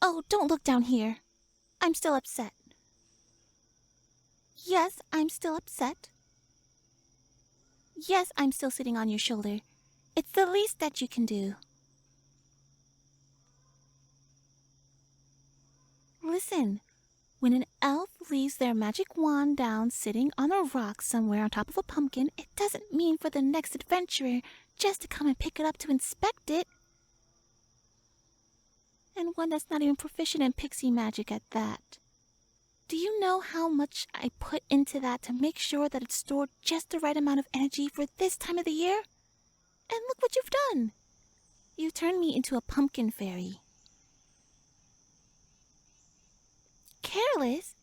Oh, don't look down here. I'm still upset. Yes, I'm still upset. Yes, I'm still sitting on your shoulder. It's the least that you can do. Listen, when an elf leaves their magic wand down sitting on a rock somewhere on top of a pumpkin, it doesn't mean for the next adventurer just to come and pick it up to inspect it. And one that's not even proficient in pixie magic at that. Do you know how much I put into that to make sure that it's stored just the right amount of energy for this time of the year? And look what you've done! You turned me into a pumpkin fairy. Careless?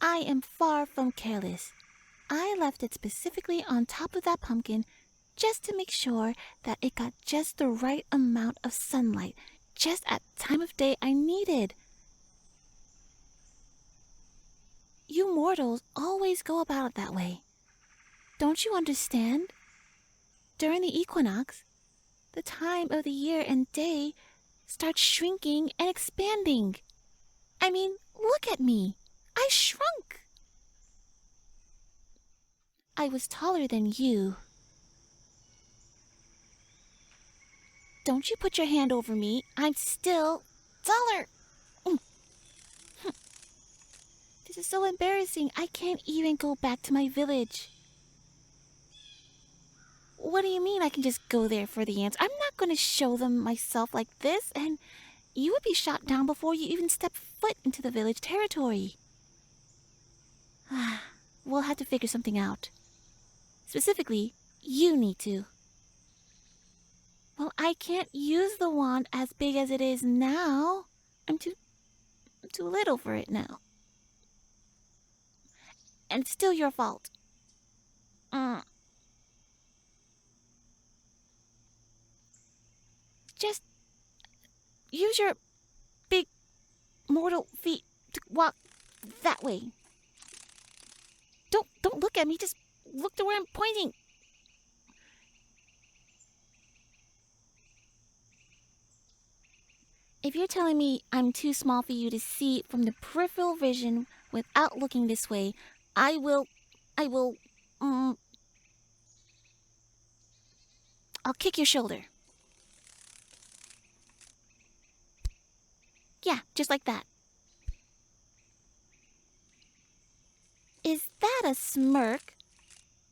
I am far from careless. I left it specifically on top of that pumpkin just to make sure that it got just the right amount of sunlight, just at the time of day I needed. You mortals always go about it that way. Don't you understand? During the equinox, the time of the year and day starts shrinking and expanding. I mean, look at me. I shrunk. I was taller than you. Don't you put your hand over me. I'm still taller. This is so embarrassing. I can't even go back to my village. What do you mean I can just go there for the ants? I'm not going to show them myself like this, and you would be shot down before you even step foot into the village territory. We'll have to figure something out. Specifically, you need to. Well, I can't use the wand as big as it is now. I'm too little for it now. And it's still your fault. Just use your big mortal feet to walk that way. Don't look at me, just look to where I'm pointing. If you're telling me I'm too small for you to see from the peripheral vision without looking this way, I'll kick your shoulder. Yeah, just like that. Is that a smirk?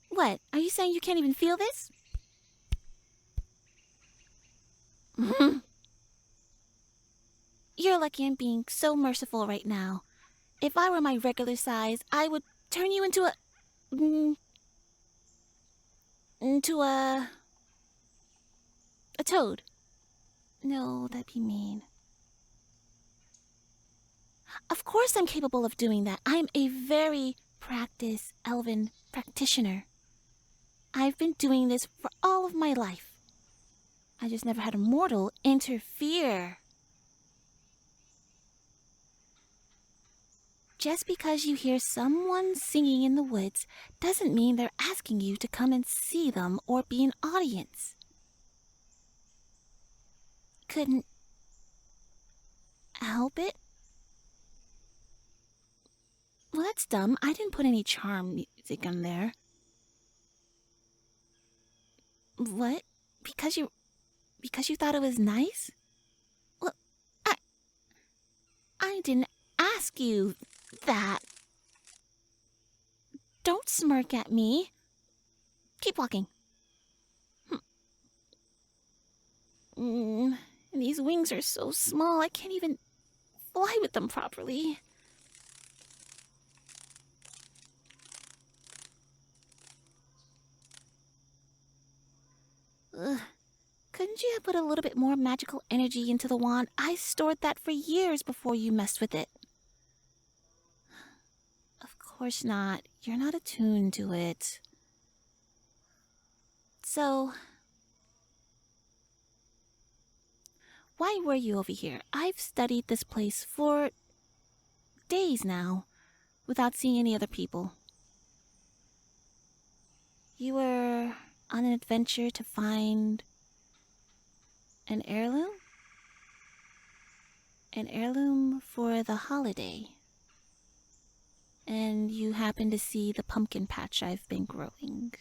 What, are you saying you can't even feel this? You're lucky I'm being so merciful right now. If I were my regular size, I would turn you into a toad. No, that'd be mean. Of course I'm capable of doing that. I'm a very practiced Elven practitioner. I've been doing this for all of my life. I just never had a mortal interfere. Just because you hear someone singing in the woods doesn't mean they're asking you to come and see them or be an audience. Couldn't help it. Well, that's dumb. I didn't put any charm music in there. What? Because you thought it was nice? Well, I didn't ask you that. Don't smirk at me. Keep walking. These wings are so small, I can't even fly with them properly. Couldn't you have put a little bit more magical energy into the wand? I stored that for years before you messed with it. Of course not. You're not attuned to it. So, why were you over here? I've studied this place for days now, without seeing any other people. You were on an adventure to find an heirloom? an heirloom for the holiday. And you happen to see the pumpkin patch I've been growing.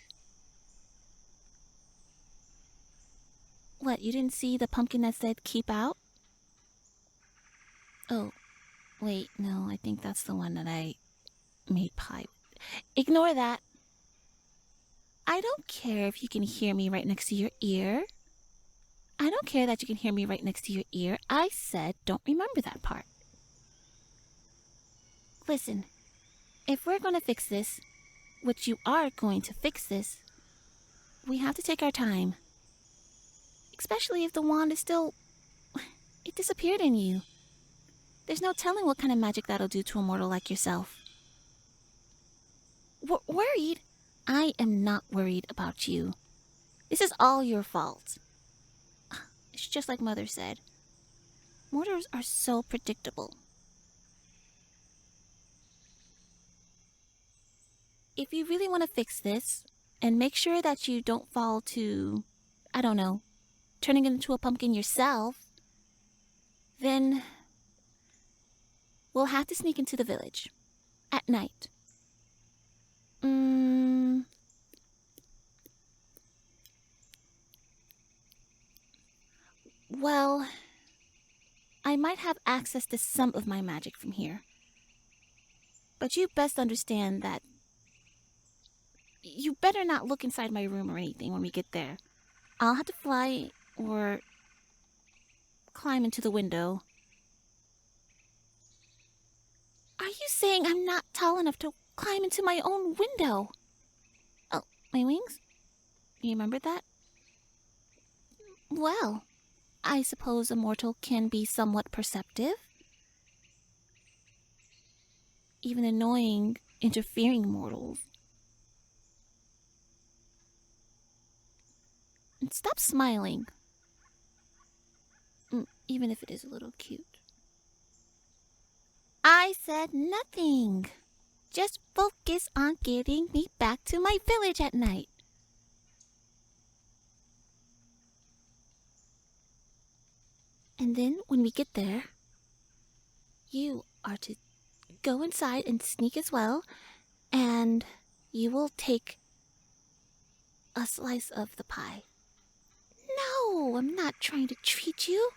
What, you didn't see the pumpkin that said keep out? Oh, wait, no, I think that's the one that I made pie with. Ignore that. I don't care if you can hear me right next to your ear. I don't care that you can hear me right next to your ear. I said don't remember that part. Listen, if we're going to fix this, which you are going to fix this, we have to take our time. Especially if the wand is still... It disappeared in you. There's no telling what kind of magic that'll do to a mortal like yourself. Worried? I am not worried about you. This is all your fault. It's just like Mother said. Mortals are so predictable. If you really want to fix this, and make sure that you don't fall to, I don't know, turning into a pumpkin yourself, then we'll have to sneak into the village. At night. Well, I might have access to some of my magic from here. But you best understand that you better not look inside my room or anything when we get there. I'll have to fly or climb into the window. Are you saying I'm not tall enough to climb into my own window? Oh, my wings? You remember that? Well, I suppose a mortal can be somewhat perceptive. Even annoying, interfering mortals. And stop smiling. Even if it is a little cute. I said nothing. Just focus on getting me back to my village at night. And then when we get there, you are to go inside and sneak as well, and you will take a slice of the pie. No, I'm not trying to treat you.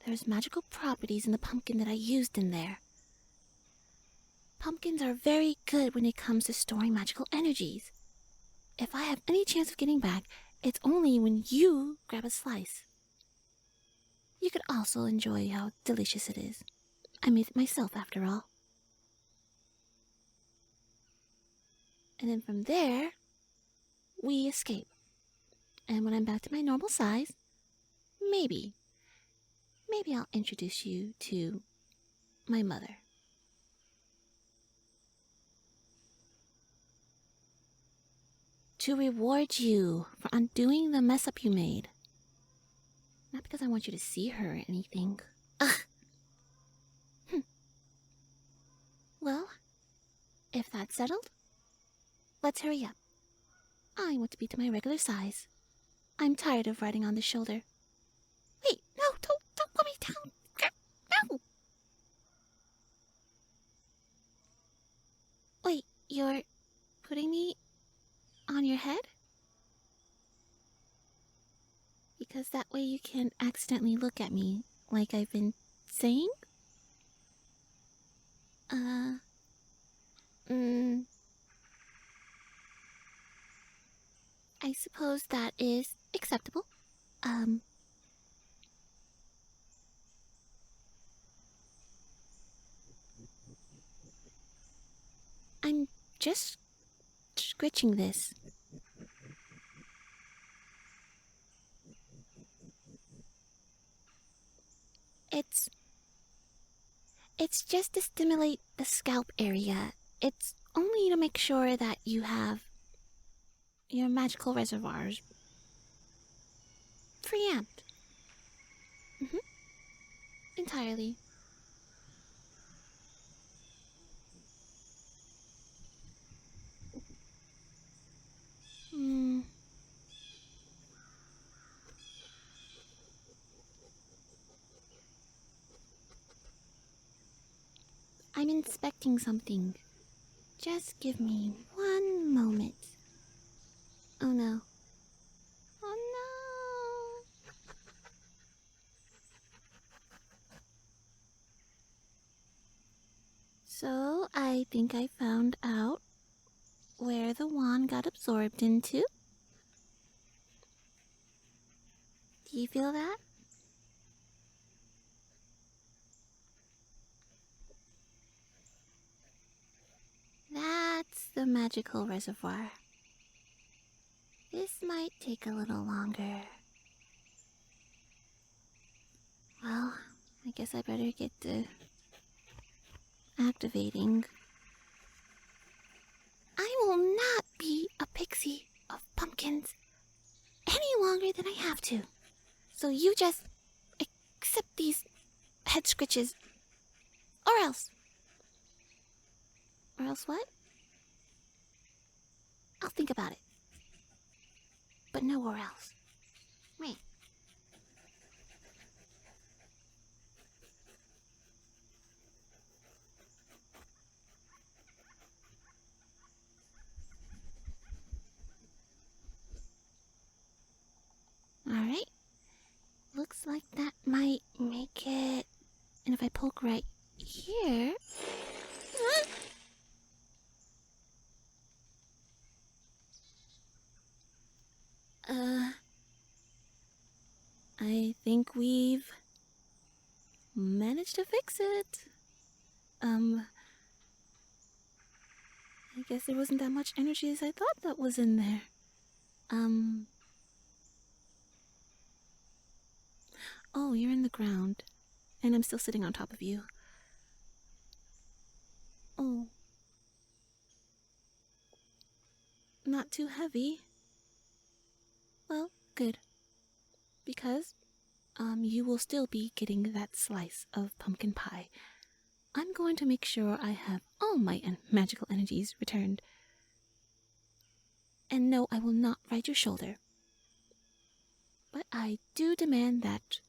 There's magical properties in the pumpkin that I used in there. Pumpkins are very good when it comes to storing magical energies. If I have any chance of getting back, it's only when you grab a slice. You could also enjoy how delicious it is. I made it myself, after all. And then from there, we escape. And when I'm back to my normal size, maybe I'll introduce you to my mother. To reward you for undoing the mess up you made. Not because I want you to see her or anything. Ugh. Well, if that's settled, let's hurry up. I want to be to my regular size. I'm tired of riding on the shoulder. Wait, no, don't put me down. No. Wait, you're putting me on your head? Because that way you can't accidentally look at me like I've been saying? I suppose that is acceptable. I'm just scritching this. It's just to stimulate the scalp area. It's only to make sure that you have your magical reservoirs preamped. Entirely. I'm inspecting something. Just give me one moment. Oh no. Oh no! So, I think I found out where the wand got absorbed into. Do you feel that? That's the magical reservoir. This might take a little longer. Well, I guess I better get to activating. I will not be a pixie of pumpkins any longer than I have to. So you just accept these head scritches. Or else. Or else what? I'll think about it. But nowhere else. Me. Alright. Looks like that might make it. And if I poke right here. I think we've managed to fix it. I guess there wasn't that much energy as I thought that was in there. Oh, you're in the ground. And I'm still sitting on top of you. Oh. Not too heavy. Well, good. Because, you will still be getting that slice of pumpkin pie. I'm going to make sure I have all my magical energies returned. And no, I will not ride your shoulder. But I do demand that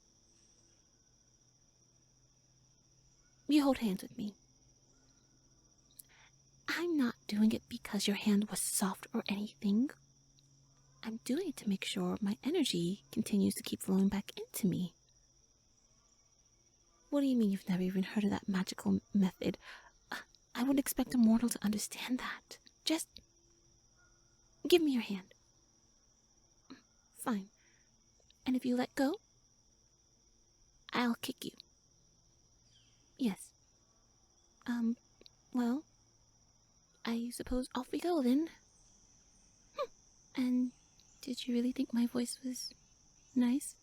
you hold hands with me. I'm not doing it because your hand was soft or anything. I'm doing it to make sure my energy continues to keep flowing back into me. What do you mean you've never even heard of that magical method? I wouldn't expect a mortal to understand that. Just give me your hand. Fine. And if you let go, I'll kick you. Yes. Well, I suppose off we go then. And did you really think my voice was nice?